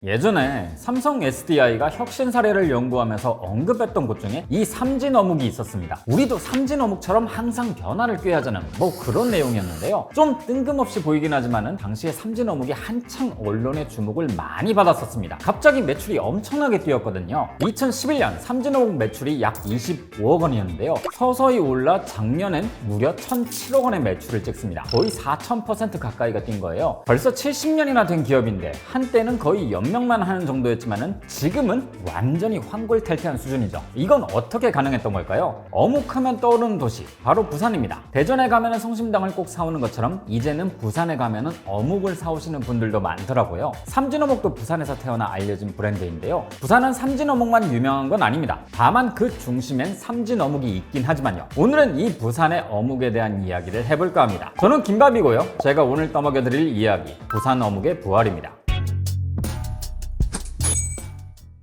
예전에 삼성 SDI가 혁신 사례를 연구하면서 언급했던 것 중에 이 삼진 어묵이 있었습니다. 우리도 삼진 어묵처럼 항상 변화를 꾀하자는 그런 내용이었는데요. 좀 뜬금없이 보이긴 하지만은 당시에 삼진 어묵이 한창 언론의 주목을 많이 받았었습니다. 갑자기 매출이 엄청나게 뛰었거든요. 2011년 삼진 어묵 매출이 약 25억 원이었는데요. 서서히 올라 작년엔 무려 1,007억 원의 매출을 찍습니다. 거의 4,000% 가까이가 뛴 거예요. 벌써 70년이나 된 기업인데 한때는 거의 연명만 하는 정도였지만은 지금은 완전히 환골탈태한 수준이죠. 이건 어떻게 가능했던 걸까요? 어묵하면 떠오르는 도시 바로 부산입니다. 대전에 가면은 성심당을 꼭 사오는 것처럼 이제는 부산에 가면은 어묵을 사오시는 분들도 많더라고요. 삼진어묵도 부산에서 태어나 알려진 브랜드인데요. 부산은 삼진어묵만 유명한 건 아닙니다. 다만 그 중심엔 삼진어묵이 있긴 하지만요. 오늘은 이 부산의 어묵에 대한 이야기를 해볼까 합니다. 저는 김밥이고요. 제가 오늘 떠먹여드릴 이야기 부산 어묵의 부활입니다.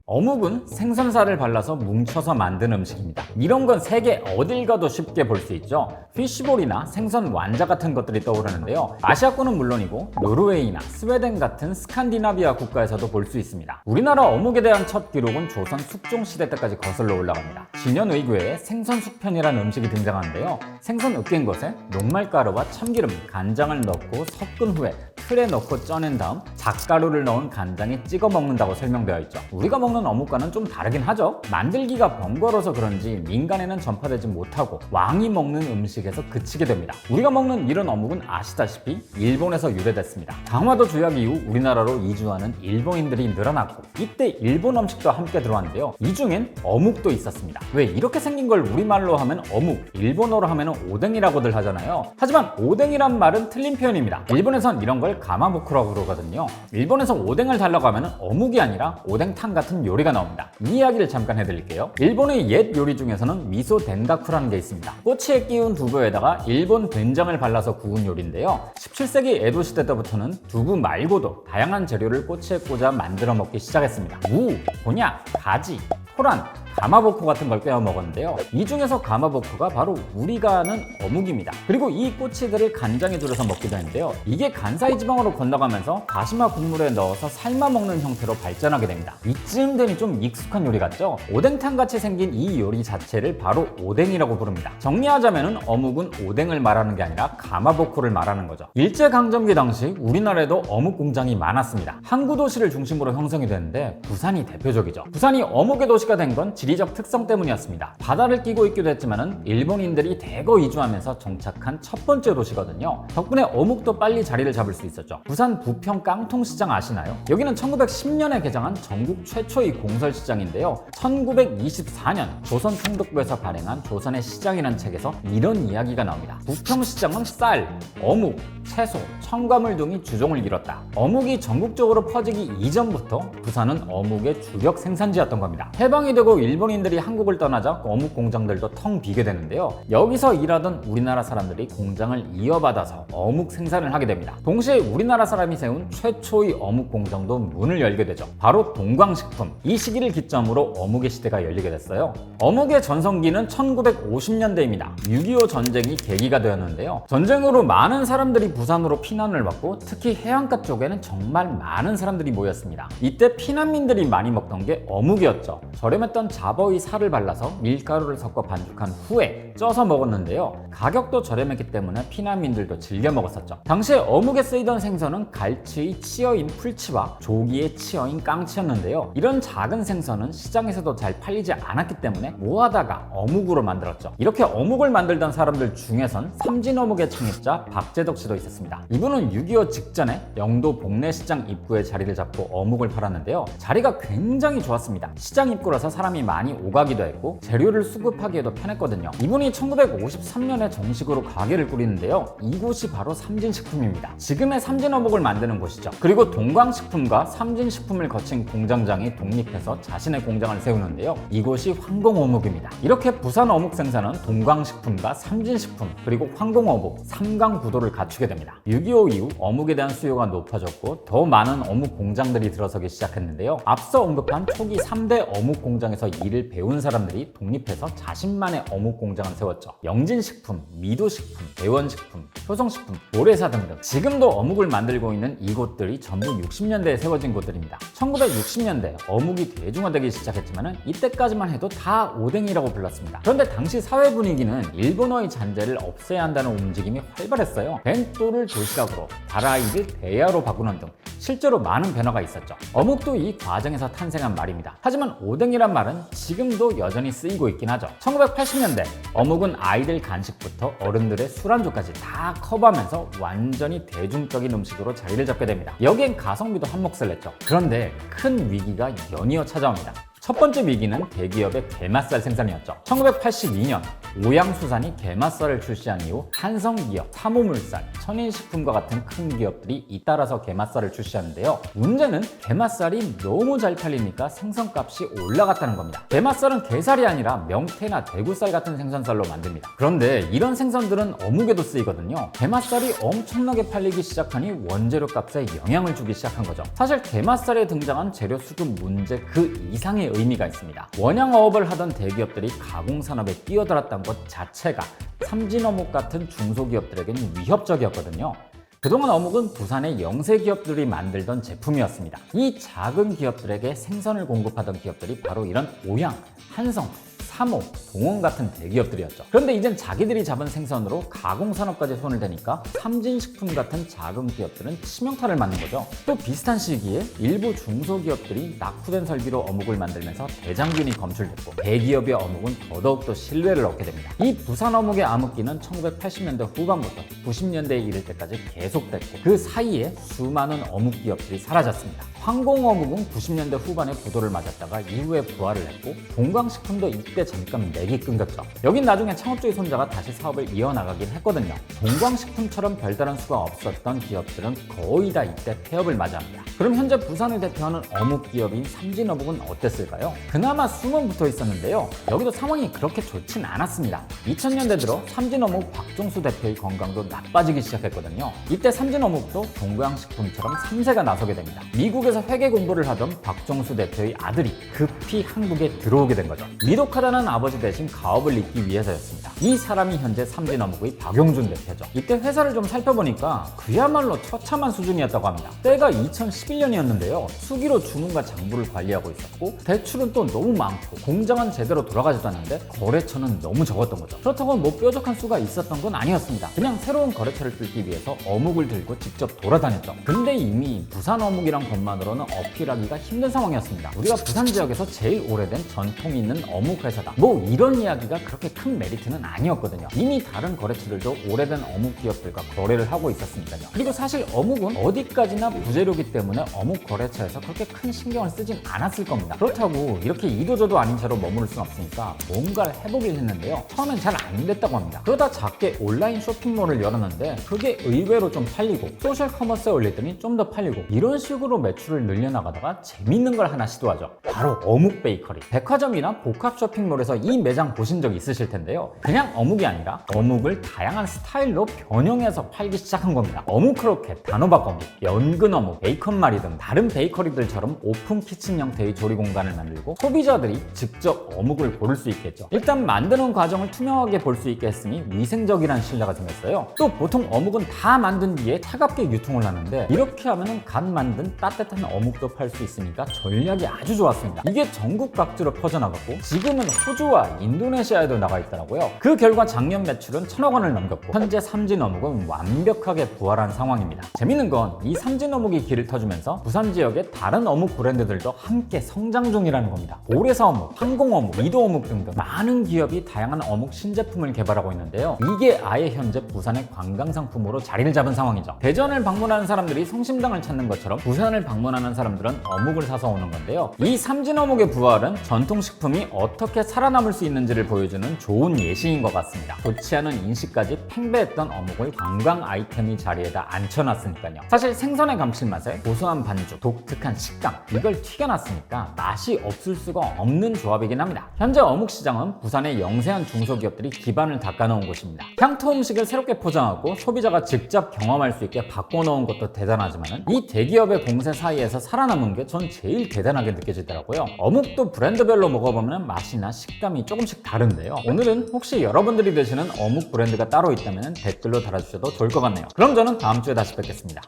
어묵은 생선살을 발라서 뭉쳐서 만든 음식입니다. 이런 건 세계 어딜 가도 쉽게 볼 수 있죠. 피쉬볼이나 생선 완자 같은 것들이 떠오르는데요. 아시아권은 물론이고 노르웨이나 스웨덴 같은 스칸디나비아 국가에서도 볼 수 있습니다. 우리나라 어묵에 대한 첫 기록은 조선 숙종시대 때까지 거슬러 올라갑니다. 진현의궤에 생선숙편이라는 음식이 등장하는데요. 생선 으깬 것에 녹말가루와 참기름, 간장을 넣고 섞은 후에 틀에 넣고 쪄낸 다음 잣가루를 넣은 간장에 찍어 먹는다고 설명되어 있죠. 우리가 먹는 어묵과는 좀 다르긴 하죠. 만들기가 번거로워서 그런지 민간에는 전파되지 못하고 왕이 먹는 음식에서 그치게 됩니다. 우리가 먹는 이런 어묵은 아시다시피 일본에서 유래됐습니다. 강화도 조약 이후 우리나라로 이주하는 일본인들이 늘어났고 이때 일본 음식도 함께 들어왔는데요. 이 중엔 어묵도 있었습니다. 왜 이렇게 생긴 걸 우리말로 하면 어묵, 일본어로 하면 오뎅이라고들 하잖아요. 하지만 오뎅이란 말은 틀린 표현입니다. 일본에선 이런 걸 가마모코라고 그러거든요. 일본에서 오뎅을 달라고 하면 어묵이 아니라 오뎅탕 같은 요리가 나옵니다. 이 이야기를 잠깐 해드릴게요. 일본의 옛 요리 중에서는 미소 덴가쿠라는 게 있습니다. 꼬치에 끼운 두부에다가 일본 된장을 발라서 구운 요리인데요. 17세기 에도 시대 때부터는 두부 말고도 다양한 재료를 꼬치에 꽂아 만들어 먹기 시작했습니다. 무, 곤약, 가지, 토란, 가마보코 같은 걸 빼어 먹었는데요. 이 중에서 가마보코가 바로 우리가 아는 어묵입니다. 그리고 이 꼬치들을 간장에 졸여서 먹기도 했는데요. 이게 간사이 지방으로 건너가면서 다시마 국물에 넣어서 삶아 먹는 형태로 발전하게 됩니다. 이쯤 되니 좀 익숙한 요리 같죠? 오뎅탕 같이 생긴 이 요리 자체를 바로 오뎅이라고 부릅니다. 정리하자면은 어묵은 오뎅을 말하는 게 아니라 가마보코를 말하는 거죠. 일제강점기 당시 우리나라에도 어묵 공장이 많았습니다. 항구 도시를 중심으로 형성이 됐는데 부산이 대표적이죠. 부산이 어묵의 도시가 된 건 지리적 특성 때문이었습니다. 바다를 끼고 있기도 했지만은 일본인들이 대거 이주하면서 정착한 첫 번째 도시거든요. 덕분에 어묵도 빨리 자리를 잡을 수 있었죠. 부산 부평 깡통시장 아시나요? 여기는 1910년에 개장한 전국 최초의 공설시장인데요. 1924년 조선 총독부에서 발행한 조선의 시장이라는 책에서 이런 이야기가 나옵니다. 부평시장은 쌀, 어묵, 채소, 첨가물 등이 주종을 이뤘다. 어묵이 전국적으로 퍼지기 이전부터 부산은 어묵의 주력 생산지였던 겁니다. 해방이 되고 일본인들이 한국을 떠나자 어묵 공장들도 텅 비게 되는데요. 여기서 일하던 우리나라 사람들이 공장을 이어받아서 어묵 생산을 하게 됩니다. 동시에 우리나라 사람이 세운 최초의 어묵 공장도 문을 열게 되죠. 바로 동광식품. 이 시기를 기점으로 어묵의 시대가 열리게 됐어요. 어묵의 전성기는 1950년대입니다. 6.25 전쟁이 계기가 되었는데요. 전쟁으로 많은 사람들이 부산으로 피난을 왔고 특히 해안가 쪽에는 정말 많은 사람들이 모였습니다. 이때 피난민들이 많이 먹던 게 어묵이었죠. 저렴했던 잡어의 살을 발라서 밀가루를 섞어 반죽한 후에 쪄서 먹었는데요. 가격도 저렴했기 때문에 피난민들도 즐겨 먹었었죠. 당시에 어묵에 쓰이던 생선은 갈치의 치어인 풀치와 조기의 치어인 깡치였는데요. 이런 작은 생선은 시장에서도 잘 팔리지 않았기 때문에 모아다가 어묵으로 만들었죠. 이렇게 어묵을 만들던 사람들 중에선 삼진어묵의 창립자 박재덕 씨도 있었습니다. 이분은 6.25 직전에 영도 복례시장 입구에 자리를 잡고 어묵을 팔았는데요. 자리가 굉장히 좋았습니다. 시장 입구라서 사람이 많이 오가기도 했고 재료를 수급하기에도 편했거든요. 이분이 1953년에 정식으로 가게를 꾸리는데요. 이곳이 바로 삼진식품입니다. 지금의 삼진어묵을 만드는 곳이죠. 그리고 동광식품과 삼진식품을 거친 공장장이 독립해서 자신의 공장을 세우는데요. 이곳이 황공어묵입니다. 이렇게 부산 어묵 생산은 동광식품과 삼진식품 그리고 황공어묵 3강 구도를 갖추게 됩니다. 6.25 이후 어묵에 대한 수요가 높아졌고 더 많은 어묵 공장들이 들어서기 시작했는데요. 앞서 언급한 초기 3대 어묵 공장에서 일을 배운 사람들이 독립해서 자신만의 어묵 공장을 세웠죠. 영진식품, 미도식품, 대원식품, 효성식품, 모래사 등등. 지금도 어묵을 만들고 있는 이곳들이 전부 60년대에 세워진 곳들입니다. 1960년대 어묵이 대중화되기 시작했지만 이때까지만 해도 다 오뎅이라고 불렀습니다. 그런데 당시 사회 분위기는 일본어의 잔재를 없애야 한다는 움직임이 활발했어요. 벤또를 도시락으로, 다라이를 대야로 바꾸는 등 실제로 많은 변화가 있었죠. 어묵도 이 과정에서 탄생한 말입니다. 하지만 오뎅이란 말은 지금도 여전히 쓰이고 있긴 하죠. 1980년대 어묵은 아이들 간식부터 어른들의 술안주까지 다 커버하면서 완전히 대중적인 음식으로 자리를 잡게 됩니다. 여기엔 가성비도 한몫을 했죠. 그런데 큰 위기가 연이어 찾아옵니다. 첫 번째 위기는 대기업의 게맛살 생산이었죠. 1982년 오양수산이 게맛살을 출시한 이후 한성기업, 사모물산, 천인식품과 같은 큰 기업들이 잇따라서 게맛살을 출시하는데요. 문제는 게맛살이 너무 잘 팔리니까 생선값이 올라갔다는 겁니다. 게맛살은 게살이 아니라 명태나 대구살 같은 생선살로 만듭니다. 그런데 이런 생선들은 어묵에도 쓰이거든요. 게맛살이 엄청나게 팔리기 시작하니 원재료 값에 영향을 주기 시작한 거죠. 사실 게맛살에 등장한 재료 수급 문제 그 이상의 의미가 있습니다. 원양어업을 하던 대기업들이 가공산업에 뛰어들었던 것 자체가 삼진어묵 같은 중소기업들에게는 위협적이었거든요. 그동안 어묵은 부산의 영세 기업들이 만들던 제품이었습니다. 이 작은 기업들에게 생선을 공급하던 기업들이 바로 이런 오양, 한성, 사모, 동원 같은 대기업들이었죠. 그런데 이젠 자기들이 잡은 생선으로 가공산업까지 손을 대니까 삼진식품 같은 작은 기업들은 치명타를 맞는 거죠. 또 비슷한 시기에 일부 중소기업들이 낙후된 설비로 어묵을 만들면서 대장균이 검출됐고 대기업의 어묵은 더더욱더 신뢰를 얻게 됩니다. 이 부산 어묵의 암흑기는 1980년대 후반부터 90년대에 이를 때까지 계속됐고 그 사이에 수많은 어묵 기업들이 사라졌습니다. 황공어묵은 90년대 후반에 부도를 맞았다가 이후에 부활을 했고 동광식품도 이때 잠깐 맥이 끊겼죠. 여긴 나중에 창업주의 손자가 다시 사업을 이어나가긴 했거든요. 동광식품처럼 별다른 수가 없었던 기업들은 거의 다 이때 폐업을 맞이합니다. 그럼 현재 부산을 대표하는 어묵 기업인 삼진어묵은 어땠을까요? 그나마 숨은 붙어 있었는데요. 여기도 상황이 그렇게 좋진 않았습니다. 2000년대 들어 삼진어묵 박종수 대표의 건강도 나빠지기 시작했거든요. 이때 삼진어묵도 동광식품처럼 3세가 나서게 됩니다. 미국에서 회계 공부를 하던 박종수 대표의 아들이 급히 한국에 들어오게 된 거죠. 미독하다는 아버지 대신 가업을 잇기 위해서였습니다. 이 사람이 현재 삼진어묵의 박용준 대표죠. 이때 회사를 좀 살펴보니까 그야말로 처참한 수준이었다고 합니다. 때가 2011년이었는데요. 수기로 주문과 장부를 관리하고 있었고 대출은 또 너무 많고 공장은 제대로 돌아가지도 않는데 거래처는 너무 적었던 거죠. 그렇다고 뭐 뾰족한 수가 있었던 건 아니었습니다. 그냥 새로운 거래처를 뚫기 위해서 어묵을 들고 직접 돌아다녔죠. 근데 이미 부산 어묵이란 것만으로는 어필하기가 힘든 상황이었습니다. 우리가 부산 지역에서 제일 오래된 전통이 있는 어묵 회사다. 뭐 이런 이야기가 그렇게 큰 메리트는 아니었거든요. 이미 다른 거래처들도 오래된 어묵 기업들과 거래를 하고 있었으니까요. 그리고 사실 어묵은 어디까지나 부재료기 때문에 어묵 거래처에서 그렇게 큰 신경을 쓰진 않았을 겁니다. 그렇다고 이렇게 이도저도 아닌 채로 머무를 순 없으니까 뭔가를 해보긴 했는데요. 처음엔 잘 안 됐다고 합니다. 그러다 작게 온라인 쇼핑몰을 열었는데 그게 의외로 좀 팔리고 소셜 커머스에 올렸더니 좀 더 팔리고 이런 식으로 매출을 늘려나가다가 재밌는 걸 하나 시도하죠. 바로 어묵 베이커리. 백화점이나 복합 쇼핑몰에서 이 매장 보신 적 있으실 텐데요. 그냥 어묵이 아니라 어묵을 다양한 스타일로 변형해서 팔기 시작한 겁니다. 어묵 크로켓, 단호박 어묵, 연근 어묵, 베이컨 마리 등 다른 베이커리들처럼 오픈 키친 형태의 조리 공간을 만들고 소비자들이 직접 어묵을 고를 수 있게 했죠. 일단 만드는 과정을 투명하게 볼 수 있게 했으니 위생적이라는 신뢰가 생겼어요. 또 보통 어묵은 다 만든 뒤에 차갑게 유통을 하는데 이렇게 하면 갓 만든 따뜻한 어묵도 팔 수 있으니까 전략이 아주 좋았습니다. 이게 전국 각지로 퍼져나갔고 지금은 호주와 인도네시아에도 나가 있더라고요. 그 결과 작년 매출은 1000억 원을 넘겼고 현재 삼진어묵은 완벽하게 부활한 상황입니다. 재밌는 건 이 삼진어묵이 길을 터주면서 부산 지역의 다른 어묵 브랜드들도 함께 성장 중이라는 겁니다. 오래사 어묵, 항공어묵, 이도어묵 등등 많은 기업이 다양한 어묵 신제품을 개발하고 있는데요. 이게 아예 현재 부산의 관광상품으로 자리를 잡은 상황이죠. 대전을 방문하는 사람들이 성심당을 찾는 것처럼 부산을 방문하는 사람들은 어묵을 사서 오는 건데요. 이 삼진어묵의 부활은 전통식품이 어떻게 살아남을 수 있는지를 보여주는 좋은 예시인 것 같습니다. 좋지 않은 인식까지 팽배했던 어묵을 관광 아이템이 자리에다 앉혀놨으니까요. 사실 생선의 감칠맛에 고소한 반죽, 독특한 식감 이걸 튀겨놨으니까 맛이 없을 수가 없는 조합이긴 합니다. 현재 어묵 시장은 부산의 영세한 중소기업들이 기반을 닦아놓은 곳입니다. 향토 음식을 새롭게 포장하고 소비자가 직접 경험할 수 있게 바꿔놓은 것도 대단하지만 이 대기업의 공세 사이 사이에서 살아남은 게 전 제일 대단하게 느껴지더라고요. 어묵도 브랜드별로 먹어보면 맛이나 식감이 조금씩 다른데요. 오늘은 혹시 여러분들이 드시는 어묵 브랜드가 따로 있다면 댓글로 달아주셔도 좋을 것 같네요. 그럼 저는 다음 주에 다시 뵙겠습니다.